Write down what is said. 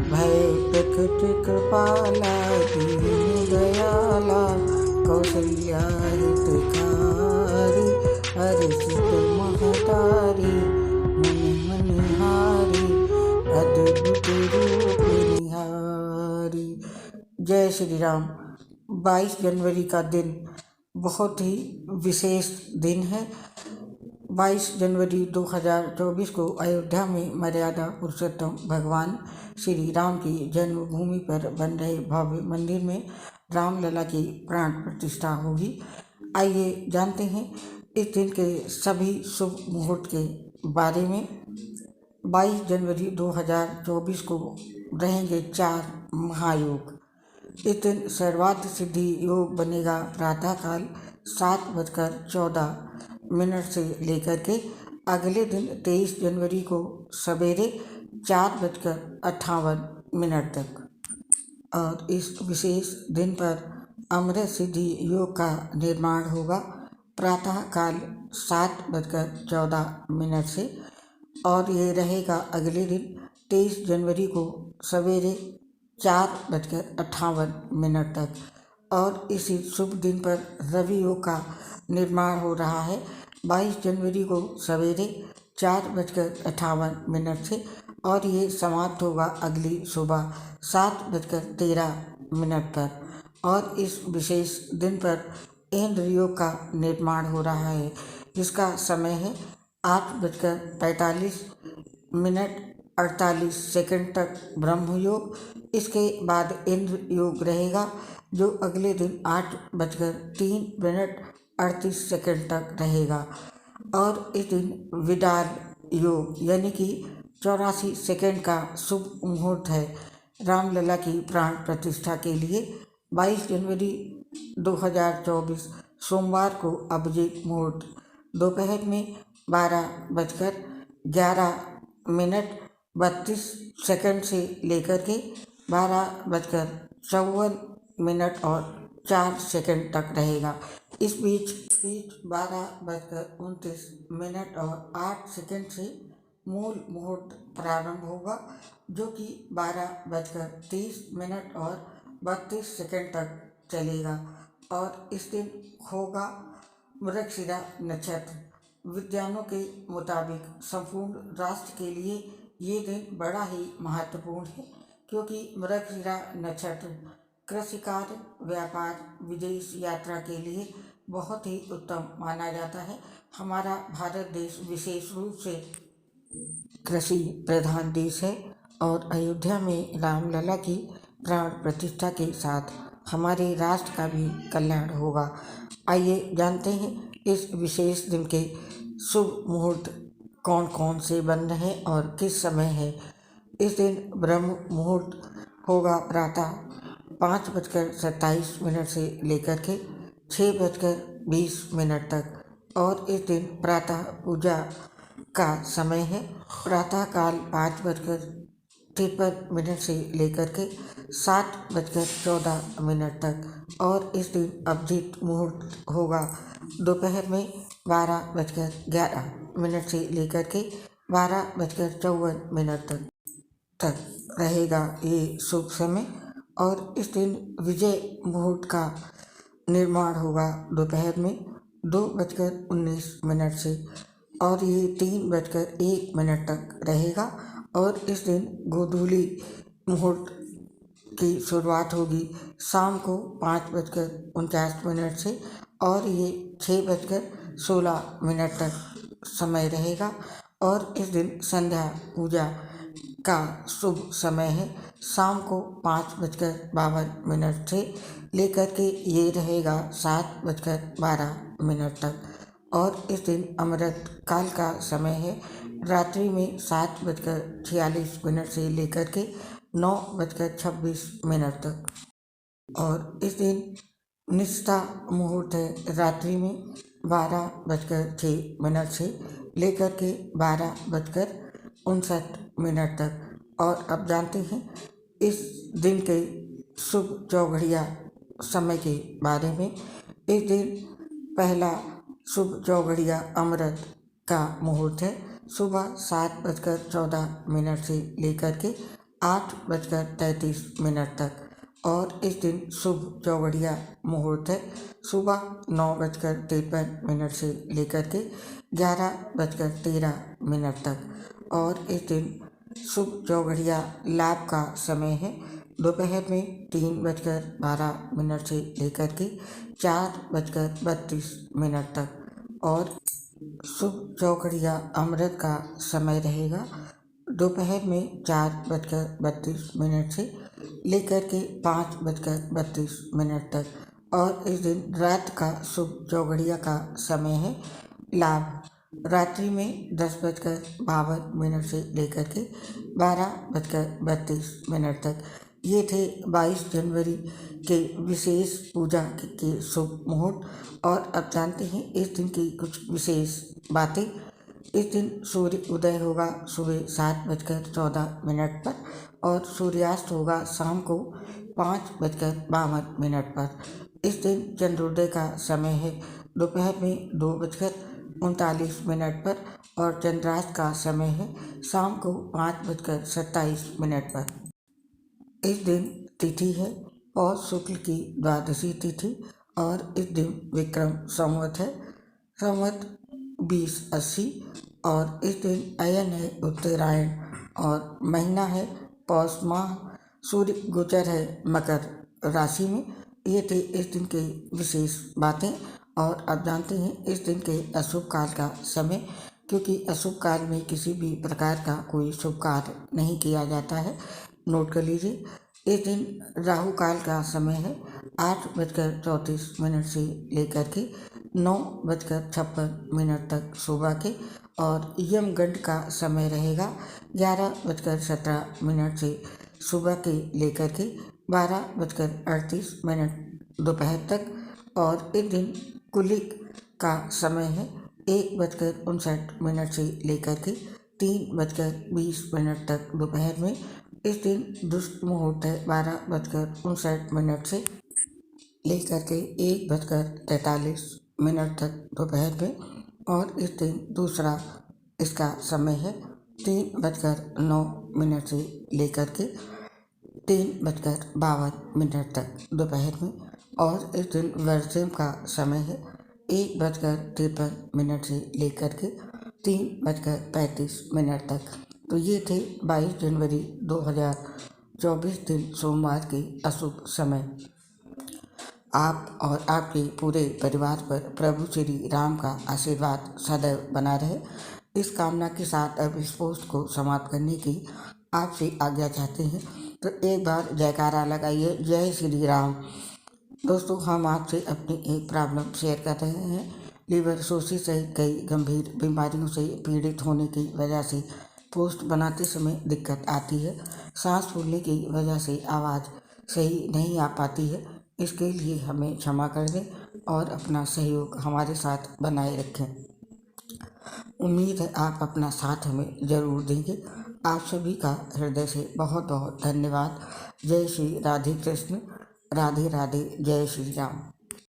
भय प्रकट कृपाला दीन दयाला कौशल्या हितकारी हर्षित महतारी मुनि मनहारी अद्भुत रूप निहारी। जय श्री राम। 22 जनवरी का दिन बहुत ही विशेष दिन है। 22 जनवरी 2024 को अयोध्या में मर्यादा पुरुषोत्तम भगवान श्री राम की जन्मभूमि पर बन रहे भव्य मंदिर में रामलला की प्राण प्रतिष्ठा होगी। आइए जानते हैं इस दिन के सभी शुभ मुहूर्त के बारे में। 22 जनवरी 2024 को रहेंगे 4 महायोग। इस दिन सर्वार्थ सिद्धि योग बनेगा प्रातःकाल 7:14 से लेकर के अगले दिन 23 जनवरी को सवेरे 4:58 तक। और इस विशेष दिन पर अमृत सिद्धि योग का निर्माण होगा प्रातःकाल 7:14 से, और ये रहेगा अगले दिन 23 जनवरी को सवेरे 4:58 तक। और इसी शुभ दिन पर रवि योग का निर्माण हो रहा है 22 जनवरी को सवेरे 4:58 से, और ये समाप्त होगा अगली सुबह 7:13 पर। और इस विशेष दिन पर इंद्र योग का निर्माण हो रहा है जिसका समय है 8:45 तक ब्रह्म योग। इसके बाद इंद्र योग रहेगा जो अगले दिन 8:03 तक रहेगा। और इस दिन विडाल योग यानी कि 84 सेकंड का शुभ मुहूर्त है रामलला की प्राण प्रतिष्ठा के लिए। 22 जनवरी 2024 सोमवार को अभिजीत मुहूर्त दोपहर में 12:11 से लेकर के 12:54 तक रहेगा। इस बीच 12:29 से मूल मुहूर्त प्रारंभ होगा जो कि 12:30 तक चलेगा। और इस दिन होगा मृगशिरा नक्षत्र। विद्वानों के मुताबिक संपूर्ण राष्ट्र के लिए ये दिन बड़ा ही महत्वपूर्ण है क्योंकि मृगशिरा नक्षत्र कृषि कार्य, व्यापार, विदेश यात्रा के लिए बहुत ही उत्तम माना जाता है। हमारा भारत देश विशेष रूप से कृषि प्रधान देश है और अयोध्या में रामलला की प्राण प्रतिष्ठा के साथ हमारे राष्ट्र का भी कल्याण होगा। आइए जानते हैं इस विशेष दिन के शुभ मुहूर्त कौन कौन से बन रहे हैं और किस समय है। इस दिन ब्रह्म मुहूर्त होगा प्रातः 5:27 से लेकर के 6:20 तक। और इस दिन प्रातः पूजा का समय है प्रातःकाल 5:53 से लेकर के 7:14 तक। और इस दिन अभिजीत मुहूर्त होगा दोपहर में 12:11 से लेकर के 12:54 तक रहेगा ये शुभ समय। और इस दिन विजय मुहूर्त का निर्माण होगा दोपहर में 2:19 से, और ये 3:01 तक रहेगा। और इस दिन गोधूली मुहूर्त की शुरुआत होगी शाम को 5:49 से, और ये 6:16 तक समय रहेगा। और इस दिन संध्या पूजा का शुभ समय है शाम को 5:52 से लेकर के ये रहेगा 7:12 तक। और इस दिन अमृत काल का समय है रात्रि में 7:46 से लेकर के 9:26 तक। और इस दिन निष्ठा मुहूर्त है रात्रि में 12:06 से लेकर के 12:59 तक। और अब जानते हैं इस दिन के शुभ चौघड़िया समय के बारे में। इस दिन पहला शुभ चौघड़िया अमृत का मुहूर्त है सुबह 7:14 से लेकर के 8:33 तक। और इस दिन शुभ चौघड़िया मुहूर्त है सुबह 9:53 से लेकर के 11:13 तक। और इस दिन शुभ चौघड़िया लाभ का समय है दोपहर में 3:12 से लेकर के 4:32 तक। और शुभ चौघड़िया अमृत का समय रहेगा दोपहर में 4:32 से लेकर के 5:32 तक। और इस दिन रात का शुभ चौघड़िया का समय है लाभ रात्रि में 10:52 से लेकर के 12:32 तक। ये थे 22 जनवरी के विशेष पूजा के शुभ मुहूर्त। और अब जानते हैं इस दिन की कुछ विशेष बातें। इस दिन सूर्य उदय होगा सुबह 7:14 पर और सूर्यास्त होगा शाम को 5:52 पर। इस दिन चंद्रोदय का समय है दोपहर में 2:39 पर और चंद्रास्त का समय है शाम को 5:27 पर। इस दिन तिथि है पौष शुक्ल की द्वादशी तिथि। और इस दिन विक्रम संवत है संवत 2080। और इस दिन अयन है उत्तरायण और महीना है पौष माह। सूर्य गोचर है मकर राशि में। ये थे इस दिन के विशेष बातें। और अब जानते हैं इस दिन के अशुभ काल का समय, क्योंकि अशुभ काल में किसी भी प्रकार का कोई शुभ कार्य नहीं किया जाता है। नोट कर लीजिए। इस दिन राहु काल का समय है 8:34 से लेकर के 9:56 तक सुबह के। और यमगंड का समय रहेगा 11:17 से सुबह के लेकर के 12:38 दोपहर तक। और इस दिन कुलिक का समय है 1:59 से लेकर के 3:20 तक दोपहर में। इस दिन दुष्ट मुहूर्त है 12:59 से लेकर के 1:43 तक दोपहर में। और इस दिन दूसरा इसका समय है 3:09 से लेकर के 3:52 तक दोपहर में। और इस दिन वर्जम का समय है 1:53 से लेकर के 3:35 तक। तो ये थे 22 जनवरी 2024 दिन सोमवार के अशुभ समय। आप और आपके पूरे परिवार पर प्रभु श्री राम का आशीर्वाद सदैव बना रहे, इस कामना के साथ अब इस पोस्ट को समाप्त करने की आपसे आज्ञा चाहते हैं। तो एक बार जयकारा लगाइए, जय श्री राम। दोस्तों, हम आपसे अपनी एक प्रॉब्लम शेयर कर रहे हैं। लीवर सोसिस सहित कई गंभीर बीमारियों से पीड़ित होने की वजह से पोस्ट बनाते समय दिक्कत आती है। सांस फूलने की वजह से आवाज़ सही नहीं आ पाती है। इसके लिए हमें क्षमा कर दें और अपना सहयोग हमारे साथ बनाए रखें। उम्मीद है आप अपना साथ हमें ज़रूर देंगे। आप सभी का हृदय से बहुत बहुत धन्यवाद। जय श्री राधे कृष्ण, राधे राधे, जय श्री राम।